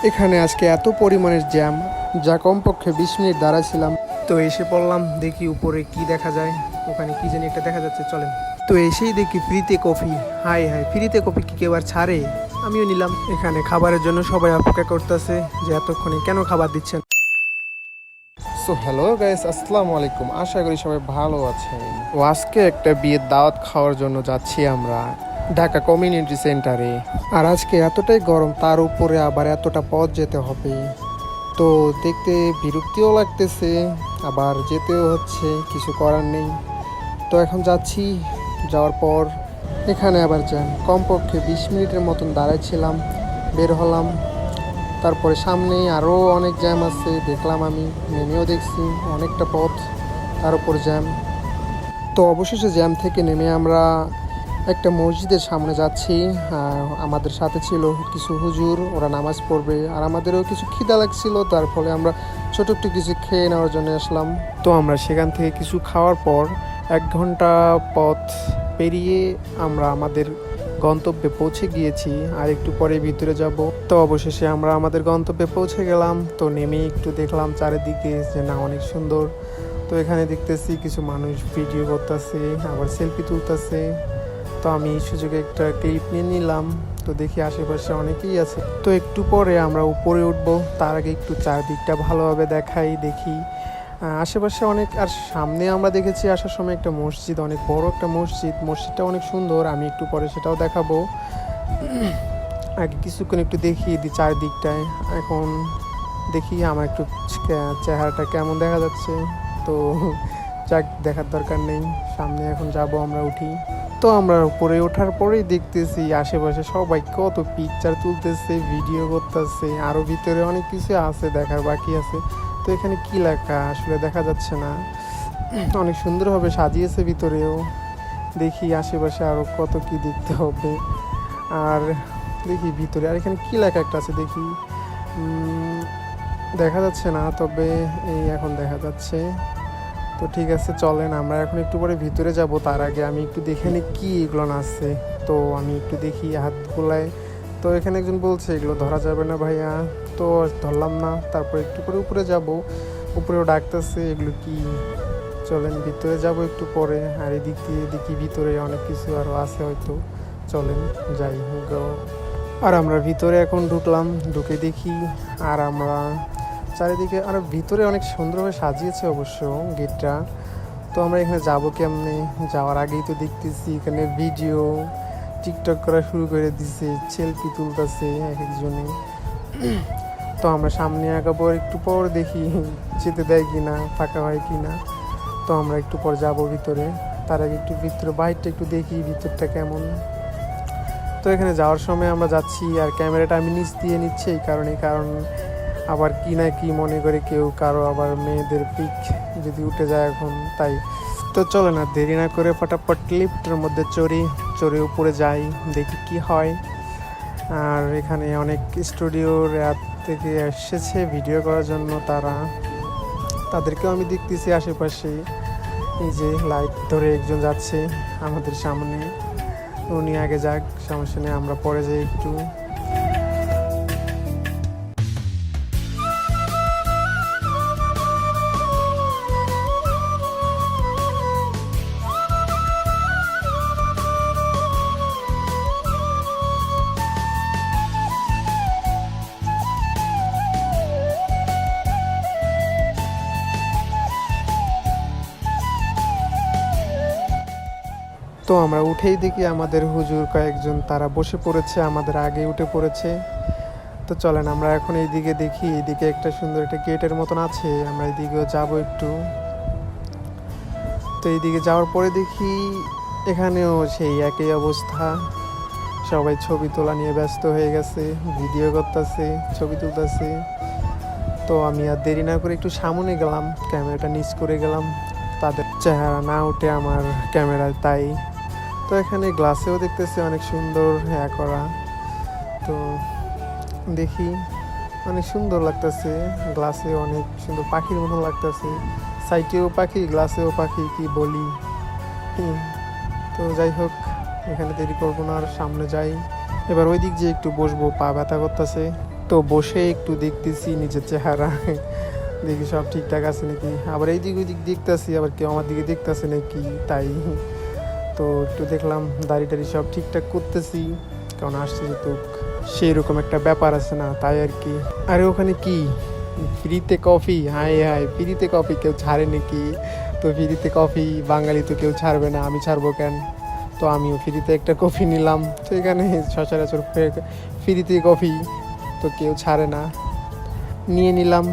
এখানে আজকে এত পরিমাণের জ্যাম, যা কমপক্ষে 20 মিনিট দাঁড়াছিলাম। তো এসে পড়লাম, দেখি উপরে কি দেখা যায়। ওখানে কি জানি একটা দেখা যাচ্ছে, চলেন। তো এসেই দেখি ফ্রিতে কফি। হাই হাই, ফ্রিতে কফি কি কেউ আর ছাড়ে? আমিও নিলাম। এখানে খাবারের জন্য সবাই অপেক্ষা করতেছে যে এতক্ষণে কেন খাবার দিচ্ছেন। সো হ্যালো গাইস, আসসালামু আলাইকুম। আশা করি সবাই ভালো আছেন। ও আজকে একটা বিয়ের দাওয়াত খাওয়ার জন্য যাচ্ছি আমরা ঢাকা কমিউনিটি সেন্টারে। আর আজকে এতটাই গরম, তার উপরে আবার এতটা পথ যেতে হবে। তো দেখতে বিরক্তিও লাগতেছে, আবার যেতেও হচ্ছে, কিছু করার নেই। তো এখন যাচ্ছি, যাওয়ার পর এখানে আবার জ্যাম। কমপক্ষে 20 মিনিটের মতন দাঁড়াইছিলাম, বের হলাম। তারপরে সামনে আরও অনেক জ্যাম আছে, দেখলাম, আমি নেমেও দেখছি অনেকটা পথ, তার উপর জ্যাম। তো অবশেষে জ্যাম থেকে নেমে আমরা একটা মসজিদের সামনে যাচ্ছি। আমাদের সাথে ছিল কিছু হুজুর, ওরা নামাজ পড়বে, আর আমাদেরও কিছু খিদা লাগছিল, তার ফলে আমরা ছোটো একটু কিছু খেয়ে নেওয়ার জন্য আসলাম। তো আমরা সেখান থেকে কিছু খাওয়ার পর 1 ঘন্টা পথ পেরিয়ে আমরা আমাদের গন্তব্যে পৌঁছে গিয়েছি। আর একটু পরে ভিতরে যাব। তো অবশেষে আমরা আমাদের গন্তব্যে পৌঁছে গেলাম। তো নেমে একটু দেখলাম চারিদিকে যে না, অনেক সুন্দর। তো এখানে দেখতেছি কিছু মানুষ ভিডিও করতেছে, আবার সেলফি তুলতেছে। তো আমি এই সুযোগে একটা ক্লিপ নিয়ে নিলাম। তো দেখি আশেপাশে অনেকেই আছে। তো একটু পরে আমরা উপরে উঠব, তার আগে একটু চারদিকটা ভালোভাবে দেখাই, দেখি আশেপাশে অনেক। আর সামনে আমরা দেখেছি আসার সময় একটা মসজিদ, অনেক বড় একটা মসজিদ। মসজিদটা অনেক সুন্দর, আমি একটু পরে সেটাও দেখাবো। আগে কিছুক্ষণ একটু দেখিয়ে দিই চারদিকটায়। এখন দেখি আমার একটু চেহারাটা কেমন দেখা যাচ্ছে। তো যাক, দেখার দরকার নেই, সামনে এখন যাব, আমরা উঠি। তো আমরা উপরে ওঠার পরেই দেখতেছি আশেপাশে সবাই কত পিকচার তুলতেছে, ভিডিও করতেছে। আরও ভিতরে অনেক কিছু আছে, দেখার বাকি আছে। তো এখানে কি লেখা আসলে দেখা যাচ্ছে না, অনেক সুন্দরভাবে সাজিয়েছে ভিতরেও। দেখি আশেপাশে আরও কত কি দেখতে হবে। আর দেখি ভিতরে আর এখানে কি লেখা একটা আছে, দেখি। দেখা যাচ্ছে না, তবে এই এখন দেখা যাচ্ছে। তো ঠিক আছে, চলেন আমরা এখন একটু পরে ভিতরে যাব। তার আগে আমি একটু দেখে নিই কি এগুলো আছে। তো আমি একটু দেখি হাত গোলায়। তো এখানে একজন বলছে এগুলো ধরা যাবে না ভাইয়া, তো ধরলাম না। তারপর একটু করে উপরে যাব, উপরেও ডাকতেছে এগুলো কি। চলেন ভিতরে যাব একটু পরে। আর এদিক দিয়ে দেখি ভিতরে অনেক কিছু আরও আছে হয়তো, চলেন যাই হোক। আর আমরা ভিতরে এখন ঢুকলাম, ঢুকে দেখি। আর আমরা চারিদিকে আরও ভিতরে অনেক সুন্দরভাবে সাজিয়েছে অবশ্য গেটটা। তো আমরা এখানে যাবো কেমনে? যাওয়ার আগেই তো দেখতেছি এখানে ভিডিও টিকটক করা শুরু করে দিছে, সেলফি তুলতেছে এক একজনে। তো আমরা সামনে আগাবো, একটু পর দেখি যেতে দেয় কি না, ফাঁকা হয় কি না। তো আমরা একটু পর যাবো ভিতরে। তার আগে একটু ভিতরে বাইরটা একটু দেখি ভিতরটা কেমন। তো এখানে যাওয়ার সময় আমরা যাচ্ছি, আর ক্যামেরাটা আমি নিচ দিয়ে নিচ্ছি এই কারণ আবার কি না কি মনে করে কেউ, কারো আবার মেয়েদের পিক যদি উঠে যায় এখন, তাই। তো চলে না, দেরি না করে ফটাফট লিফটের মধ্যে চড়ে উপরে যাই, দেখি কি হয়। আর এখানে অনেক স্টুডিওর অ্যাপ থেকে এসেছে ভিডিও করার জন্য, তাদেরকেও আমি দেখতেছি আশেপাশে। এই যে লাইট ধরে একজন যাচ্ছে আমাদের সামনে, উনি আগে যাক, সমস্যা নেই, আমরা পরে যাই একটু। তো আমরা উঠেই দেখি আমাদের হুজুর কয়েকজন, তারা বসে পড়েছে, আমাদের আগে উঠে পড়েছে। তো চলেন আমরা এখন এইদিকে দেখি, এইদিকে একটা সুন্দর একটা গেটের মতন আছে, আমরা এইদিকেও যাব একটু। তো এইদিকে যাওয়ার পরে দেখি এখানেও সেই একই অবস্থা, সবাই ছবি তোলা নিয়ে ব্যস্ত হয়ে গেছে, ভিডিও করতেছে, ছবি তুলতেছে। তো আমি আর দেরি না করে একটু সামনে গেলাম, ক্যামেরাটা নিচ করে গেলাম, তাদের চেহারা না উঠে আমার ক্যামেরায়, তাই। তো এখানে গ্লাসেও দেখতেছি অনেক সুন্দর করা। তো দেখি অনেক সুন্দর লাগতেছে, গ্লাসে অনেক সুন্দর পাখির মতন লাগতেছে, সাইটেও পাখি, গ্লাসেও পাখি, কি বলি। তো যাই হোক, এখানে দেরি করবো না, আর সামনে যাই। এবার ওই দিক যে একটু বসবো, পা ব্যথা করতেছে। তো তো বসে একটু দেখতেছি নিজের চেহারা, দেখি সব ঠিকঠাক আছে নাকি। আবার এই দিক ওই দিক দেখতেছি, আবার কেউ আমার দিকে দেখতেছে নাকি, তাই তো একটু দেখলাম দাড়ি টাড়ি সব ঠিকঠাক করতেছি, কারণ আসছে যেহেতু সেই রকম একটা ব্যাপার আছে না, তাই আর কি। আরে ওখানে কি ফ্রিতে কফি, হাই হাই, ফ্রিতে কফি কেউ ছাড়ে নাকি? তো ফ্রিতে কফি বাঙালি তো কেউ ছাড়বে না, আমি ছাড়বো কেন? তো আমিও ফ্রিতে একটা কফি নিলাম। তো এখানে সচরাচর ফ্রিতে কফি তো কেউ ছাড়ে না, নিয়ে নিলাম।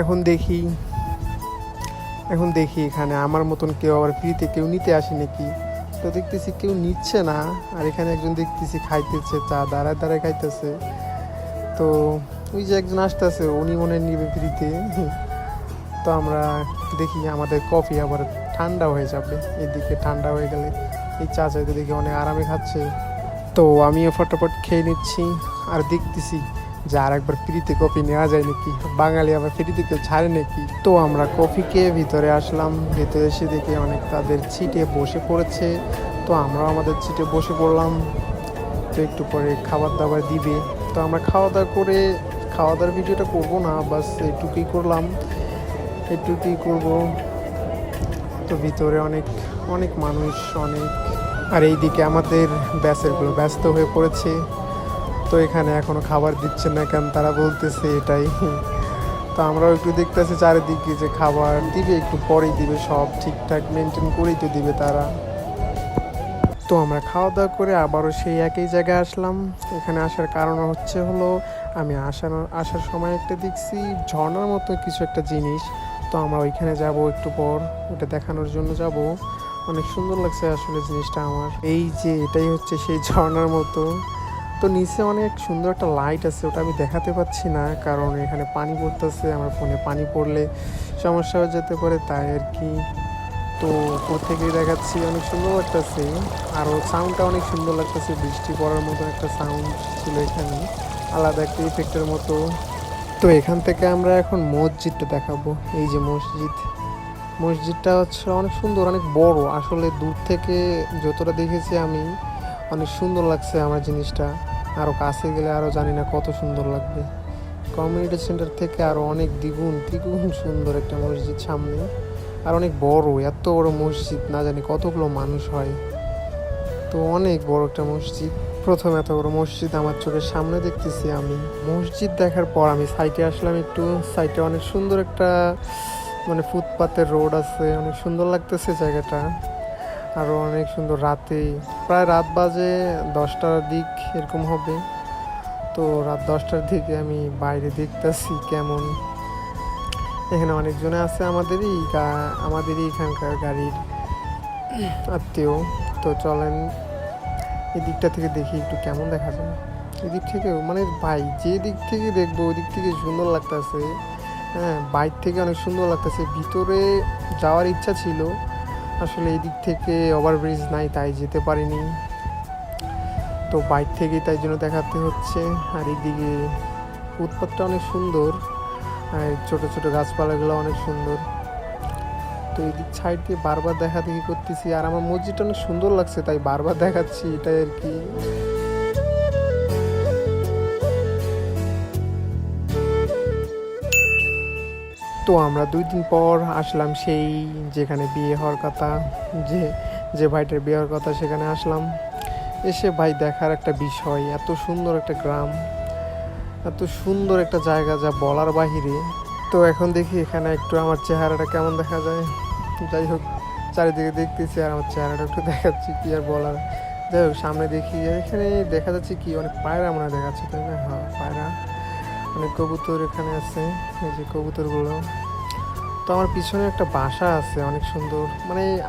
এখন দেখি এখানে আমার মতন কেউ আবার ফ্রিতে কেউ নিতে আসে নাকি। তো দেখতেছি কেউ নিচ্ছে না, আর এখানে একজন দেখতেছি খাইতেছে, চা দাঁড়ায় দাঁড়ায় খাইতেছে। তো ওই যে একজন আসতেছে, উনি মনে নিবে ফ্রিতে। তো আমরা দেখি আমাদের কফি আবার ঠান্ডা হয়ে যাবে, এদিকে ঠান্ডা হয়ে গেলে এই চা চাইতে দেখি অনেক আরামে খাচ্ছে। তো আমিও ফটাফট খেয়ে নিচ্ছি, আর দেখতেছি যে আর একবার ফ্রিতে কফি নেওয়া যায় নাকি, বাঙালি আবার ফ্রিতে কেউ ছাড়ে নাকি। তো আমরা কফি খেয়ে ভিতরে আসলাম, ভিতরে এসে দেখি অনেক তাদের সিটে বসে পড়েছে। তো আমরাও আমাদের সিটে বসে পড়লাম। তো একটু পরে খাবার দাবার দিবে, তো আমরা খাওয়া দাওয়ার ভিডিওটা করবো না, বাস এটুকুই করলাম, এটুকুই করবো। তো ভিতরে অনেক অনেক মানুষ, অনেক। আর এইদিকে আমাদের ব্যাচেরগুলো ব্যস্ত হয়ে পড়েছে। তো এখানে এখনো খাবার দিচ্ছে না কেন, তারা বলতেছে এটাই। তো আমরাও একটু দেখতেছি চারিদিকে যে খাবার দিবে, একটু পরেই দিবে, সব ঠিকঠাক মেনটেন করেই তো দিবে তারা। তো আমরা খাওয়া দাওয়া করে আবারও সেই একই জায়গায় আসলাম। এখানে আসার কারণ হলো আমি আসার সময় একটা দেখছি ঝর্ণার মতো কিছু একটা জিনিস। তো আমরা ওইখানে যাব একটু পর, ওটা দেখানোর জন্য যাব। অনেক সুন্দর লাগছে আসলে জিনিসটা আমার। এই যে এটাই হচ্ছে সেই ঝর্ণার মতো। তো নিচে অনেক সুন্দর একটা লাইট আছে, ওটা আমি দেখাতে পাচ্ছি না, কারণ এখানে পানি পড়তেছে, আমার ফোনে পানি পড়লে সমস্যা হয়ে যেতে পারে, তাই আর কি। তো উপর থেকেই দেখাচ্ছি, অনেক সুন্দর লাগতেছে, আরও সাউন্ডটা অনেক সুন্দর লাগতেছে, বৃষ্টি পড়ার মতো একটা সাউন্ড ছিল এখানে, আলাদা একটা ইফেক্টের মতো। তো এখান থেকে আমরা এখন মসজিদটা দেখাবো। এই যে মসজিদটা হচ্ছে অনেক সুন্দর, অনেক বড় আসলে। দূর থেকে যতটা দেখেছি আমি, অনেক সুন্দর লাগছে আমার জিনিসটা। আরও কাছে গেলে আরও জানি না কত সুন্দর লাগবে। কমিউনিটি সেন্টার থেকে আরও অনেক দ্বিগুণ সুন্দর একটা মসজিদ সামনে, আর অনেক বড়, এত বড় মসজিদ না জানি কতগুলো মানুষ হয়। তো অনেক বড় একটা মসজিদ, প্রথম এত বড় মসজিদ আমার চোখের সামনে দেখতেছি আমি। মসজিদ দেখার পর আমি সাইডে আসলাম, একটু সাইডে অনেক সুন্দর একটা ফুটপাতের রোড আছে, অনেক সুন্দর লাগতেছে জায়গাটা, আরও অনেক সুন্দর। প্রায় রাত বাজে 10টার দিক এরকম হবে। তো রাত 10টার দিকে আমি বাইরে দেখতেছি কেমন, এখানে অনেকজনে আছে আমাদেরই এখানকার গাড়ির আত্মীয়। তো চলেন এদিকটা থেকে দেখি একটু কেমন দেখা যায়। এদিক থেকে যে দিক থেকে দেখবো ওই দিক থেকে সুন্দর লাগতেছে। হ্যাঁ, বাইর থেকে অনেক সুন্দর লাগতেছে। ভিতরে যাওয়ার ইচ্ছা ছিল, আসলে এই দিক থেকে ওভারব্রিজ নাই, তাই যেতে পারিনি। তো বাইর থেকেই তাই জন্য দেখাতে হচ্ছে। আর এইদিকে ফুটপাথটা অনেক সুন্দর, আর ছোটো ছোটো গাছপালাগুলো অনেক সুন্দর। তো এই দিক সাইড দিয়ে বারবার দেখি করতেছি, আর আমার মসজিদটা অনেক সুন্দর লাগছে, তাই বারবার দেখাচ্ছি, এটাই আর কি। তো আমরা 2 দিন পর আসলাম সেই যেখানে বিয়ে হওয়ার কথা, যে ভাইটার বিয়ে হওয়ার কথা, সেখানে আসলাম। এসে ভাই দেখার একটা বিষয়, এত সুন্দর একটা গ্রাম, এত সুন্দর একটা জায়গা, যা বলার বাহিরে। তো এখন দেখি এখানে একটু আমার চেহারাটা কেমন দেখা যায়। যাই হোক, চারিদিকে দেখতেছি আর আমার চেহারাটা একটু দেখাচ্ছি, কি আর বলার। যাই হোক, সামনে দেখি এখানে দেখা যাচ্ছে কি অনেক পায়রা মনে দেখাচ্ছে, তাই না? হ্যাঁ, পায়রা, অনেক কবুতর এখানে আছে, এই যে কবুতরগুলো। তো আমার পিছনে একটা বাসা আছে অনেক সুন্দর,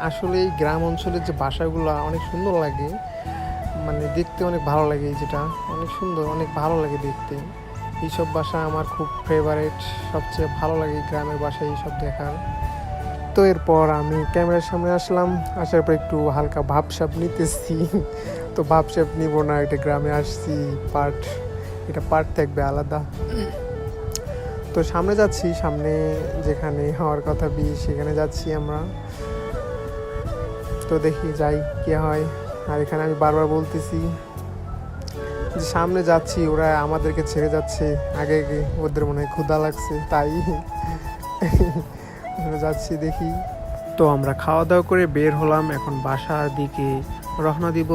আসলে এই গ্রাম অঞ্চলের যে বাসাগুলো অনেক সুন্দর লাগে, দেখতে অনেক ভালো লাগে। যেটা অনেক সুন্দর, অনেক ভালো লাগে দেখতে। এইসব বাসা আমার খুব ফেভারিট, সবচেয়ে ভালো লাগে গ্রামের বাসায় এইসব দেখার। তো এরপর আমি ক্যামেরার সামনে আসলাম, আসার পর একটু হালকা ভাবসাব নিতেছি। তো ভাবসাব নিব না, এটা গ্রামে আসছি, এটা পার্ট থাকবে আলাদা। তো সামনে যাচ্ছি, সামনে যেখানে হওয়ার কথা বিয়ে, সেখানে যাচ্ছি আমরা। তো দেখি যাই কি হয়। আর এখানে আমি বারবার বলতেছি যে সামনে যাচ্ছি ওরা আমাদেরকে ছেড়ে যাচ্ছে আগে আগে, ওদের মনে হয় ক্ষুধা লাগছে তাই আমরা যাচ্ছি দেখি। তো আমরা খাওয়া দাওয়া করে বের হলাম, এখন বাসার দিকে রওনা দিব।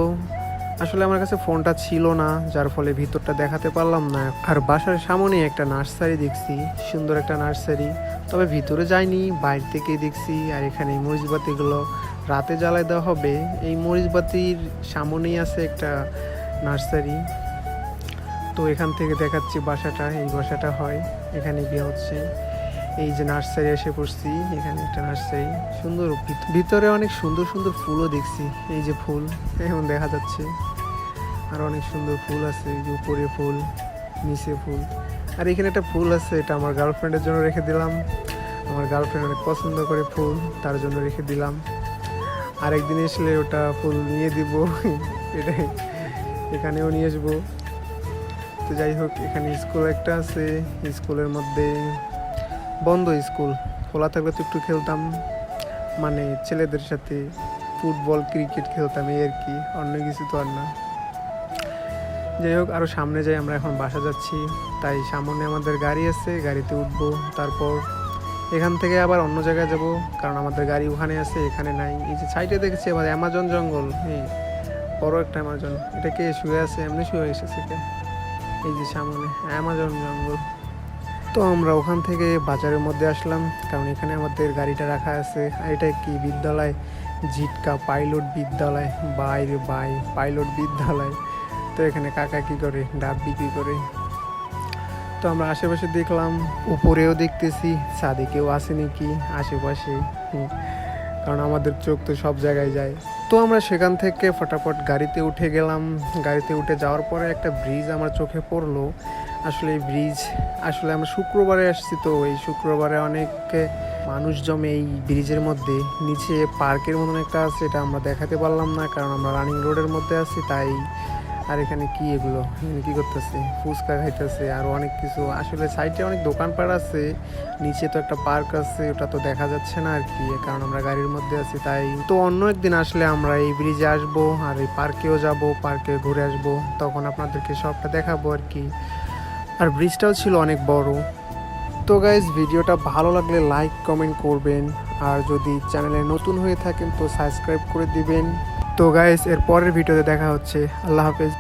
আসলে আমার কাছে ফোনটা ছিল না, যার ফলে ভিতরটা দেখাতে পারলাম না। আর বাসার সামনে একটা নার্সারি দেখছি, সুন্দর একটা নার্সারি, তবে ভিতরে যাইনি, বাইরে থেকেই দেখছি। আর এখানে এই মরিচবাতিগুলো রাতে জ্বালায় দেওয়া হবে। এই মরিচবাতির সামনেই আছে একটা নার্সারি। তো এখান থেকে দেখাচ্ছি বাসাটা, এই বাসাটা হয় এখানে বিয়ে হচ্ছে। এই যে নার্সারি এসে পড়ছি, এখানে একটা নার্সারি সুন্দর, ভিতরে অনেক সুন্দর সুন্দর ফুলও দেখছি। এই যে ফুল এখন দেখা যাচ্ছে, আর অনেক সুন্দর ফুল আছে, এই যে উপরে ফুল, নিচে ফুল। আর এখানে একটা ফুল আছে, এটা আমার গার্লফ্রেন্ডের জন্য রেখে দিলাম। আমার গার্লফ্রেন্ড অনেক পছন্দ করে ফুল, তার জন্য রেখে দিলাম। আরেকদিন এসলে ওটা ফুল নিয়ে দিব এটাই, এখানেও নিয়ে আসবো। তো যাই হোক, এখানে স্কুল একটা আছে, স্কুলের মধ্যে বন্ধ, স্কুল খোলা থাকলে তো একটু খেলতাম, মানে ছেলেদের সাথে ফুটবল ক্রিকেট খেলতাম, এই আর কি, অন্য কিছু তো আর না। যাই হোক, আরও সামনে যাই, আমরা এখন বাসা যাচ্ছি, তাই সামনে আমাদের গাড়ি আছে, গাড়িতে উঠবো। তারপর এখান থেকে আবার অন্য জায়গায় যাব, কারণ আমাদের গাড়ি ওখানে আছে, এখানে নাই। এই যে সাইডে দেখেছি আবার অ্যামাজন জঙ্গল, এই বড় একটা অ্যামাজন, এটা কে শুয়ে আছে, এমনি শুয়ে এসেছে কে? এই যে সামনে অ্যামাজন জঙ্গল। তো আমরা ওখান থেকে বাজারের মধ্যে আসলাম, কারণ এখানে আমাদের গাড়িটা রাখা আছে। আর এটা কি বিদ্যালয়, জিটকা পাইলট বিদ্যালয়, বাইরে বাই পাইলট বিদ্যালয়। তো এখানে কাকা কি করে, ডাব বিক্রি করে। তো আমরা আশেপাশে দেখলাম, উপরেও দেখতেছি ছাদে কেউ আসে নাকি আশেপাশে, কারণ আমাদের চোখ তো সব জায়গায় যায়। তো আমরা সেখান থেকে ফটাফট গাড়িতে উঠে গেলাম। গাড়িতে উঠে যাওয়ার পরে একটা ব্রিজ আমার চোখে পড়লো। আসলে এই ব্রিজ, আসলে আমরা শুক্রবারে আসছি, তো এই শুক্রবারে অনেক মানুষ জমে এই ব্রিজের মধ্যে। নিচে পার্কের মতন একটা আছে, এটা আমরা দেখাতে পারলাম না, কারণ আমরা রানিং রোডের মধ্যে আছি তাই। আর এখানে কি এগুলো, এখানে কি করতেছে, ফুচকা খাইতেছে, আরও অনেক কিছু। আসলে সাইডে অনেক দোকানপাট আছে, নিচে তো একটা পার্ক আছে, ওটা তো দেখা যাচ্ছে না আর কি, কারণ আমরা গাড়ির মধ্যে আছি তাই। তো অন্য একদিন আসলে আমরা এই ব্রিজে আসবো, আর এই পার্কেও যাব, পার্কে ঘুরে আসবো, তখন আপনাদেরকে সবটা দেখাবো আর কি। আর ব্রিজটাও ছিল অনেক বড়। তো গাইজ, ভিডিওটা ভালো লাগলে লাইক কমেন্ট করবেন, আর যদি চ্যানেলে নতুন হয়ে থাকেন তো সাবস্ক্রাইব করে দিবেন। তো গাইজ, এর পরের ভিডিওতে দেখা হচ্ছে। আল্লাহ হাফেজ।